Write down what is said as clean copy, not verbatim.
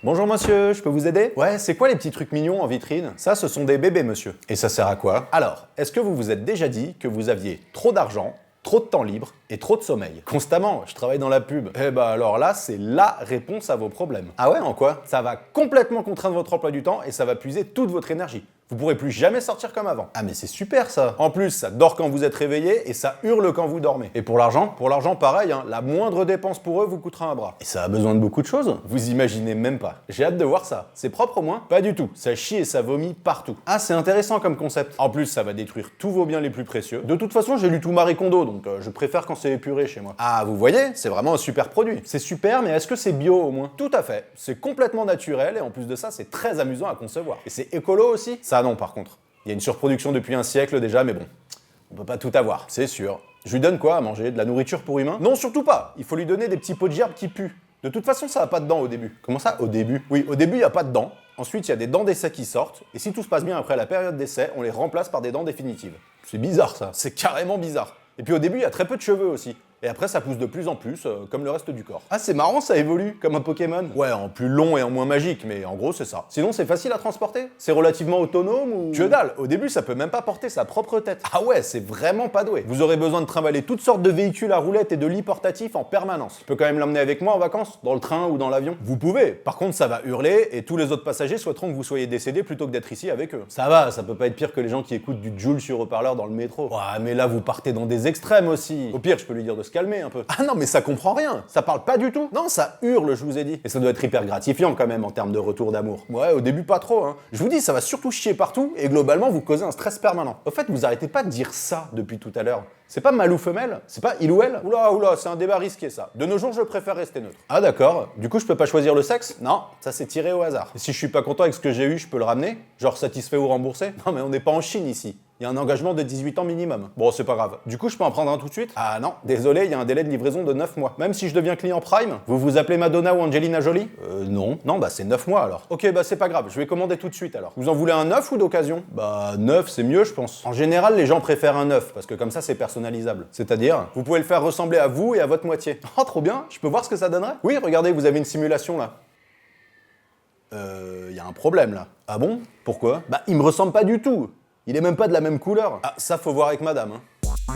Bonjour monsieur, je peux vous aider? Ouais, c'est quoi les petits trucs mignons en vitrine? Ça, ce sont des bébés monsieur. Et ça sert à quoi? Alors, est-ce que vous vous êtes déjà dit que vous aviez trop d'argent, trop de temps libre et trop de sommeil? Constamment, je travaille dans la pub. Eh bah alors là, c'est LA réponse à vos problèmes. Ah ouais, en quoi? Ça va complètement contraindre votre emploi du temps et ça va puiser toute votre énergie. Vous pourrez plus jamais sortir comme avant. Ah mais c'est super ça. En plus, ça dort quand vous êtes réveillé et ça hurle quand vous dormez. Et pour l'argent? Pour l'argent, pareil, hein, la moindre dépense pour eux vous coûtera un bras. Et ça a besoin de beaucoup de choses. Vous imaginez même pas. J'ai hâte de voir ça. C'est propre au moins? Pas du tout. Ça chie et ça vomit partout. Ah, c'est intéressant comme concept. En plus, ça va détruire tous vos biens les plus précieux. De toute façon, j'ai lu tout Marie Kondo, donc je préfère quand c'est épuré chez moi. Ah, vous voyez? C'est vraiment un super produit. C'est super, mais est-ce que c'est bio au moins? Tout à fait. C'est complètement naturel et en plus de ça, c'est très amusant à concevoir. Et c'est écolo aussi? Ça non, par contre. Il y a une surproduction depuis un siècle déjà, mais bon, on peut pas tout avoir, c'est sûr. Je lui donne quoi à manger? De la nourriture pour humains? Non, surtout pas. Il faut lui donner des petits pots de gerbe qui puent. De toute façon, ça a pas de dents au début. Comment ça, au début? Oui, au début, il y a pas de dents. Ensuite, il y a des dents d'essai qui sortent, et si tout se passe bien après la période d'essai, on les remplace par des dents définitives. C'est bizarre ça, c'est carrément bizarre. Et puis au début, il y a très peu de cheveux aussi. Et après, ça pousse de plus en plus, comme le reste du corps. Ah, c'est marrant, ça évolue, comme un Pokémon. Ouais, en plus long et en moins magique, mais en gros, c'est ça. Sinon, c'est facile à transporter? C'est relativement autonome ou... Que dalle, au début, ça peut même pas porter sa propre tête. Ah ouais, c'est vraiment pas doué. Vous aurez besoin de trimballer toutes sortes de véhicules à roulettes et de lits portatifs en permanence. Je peux quand même l'emmener avec moi en vacances? Dans le train ou dans l'avion? Vous pouvez. Par contre, ça va hurler et tous les autres passagers souhaiteront que vous soyez décédé plutôt que d'être ici avec eux. Ça va, ça peut pas être pire que les gens qui écoutent du Joule sur haut-parleur dans le métro. Ouais, mais là, vous partez dans des extrêmes aussi. Au pire, je peux lui dire de se calmer un peu. Ah non, mais ça comprend rien, ça parle pas du tout. Non, ça hurle, je vous ai dit. Et ça doit être hyper gratifiant quand même en termes de retour d'amour. Ouais, au début pas trop, hein. Je vous dis, ça va surtout chier partout et globalement vous causez un stress permanent. Au fait, vous arrêtez pas de dire ça depuis tout à l'heure. C'est pas mâle ou femelle? C'est pas il ou elle? Oula, c'est un débat risqué ça. De nos jours, je préfère rester neutre. Ah d'accord, du coup je peux pas choisir le sexe? Non, ça c'est tiré au hasard. Et si je suis pas content avec ce que j'ai eu, je peux le ramener? Genre satisfait ou remboursé? Non mais on n'est pas en Chine ici. Il y a un engagement de 18 ans minimum. Bon, c'est pas grave. Du coup, je peux en prendre un tout de suite? Ah non, désolé, il y a un délai de livraison de 9 mois. Même si je deviens client Prime, vous vous appelez Madonna ou Angelina Jolie? Non. Non, bah c'est 9 mois alors. Ok, bah c'est pas grave, je vais commander tout de suite alors. Vous en voulez un neuf ou d'occasion? Bah neuf, c'est mieux, je pense. En général, les gens préfèrent un neuf, parce que comme ça, c'est personnalisable. C'est-à-dire, vous pouvez le faire ressembler à vous et à votre moitié. Oh, trop bien, je peux voir ce que ça donnerait? Oui, regardez, vous avez une simulation là. Y a un problème là. Ah bon? Pourquoi? Bah, il me ressemble pas du tout. Il est même pas de la même couleur. Ah, ça faut voir avec madame, hein.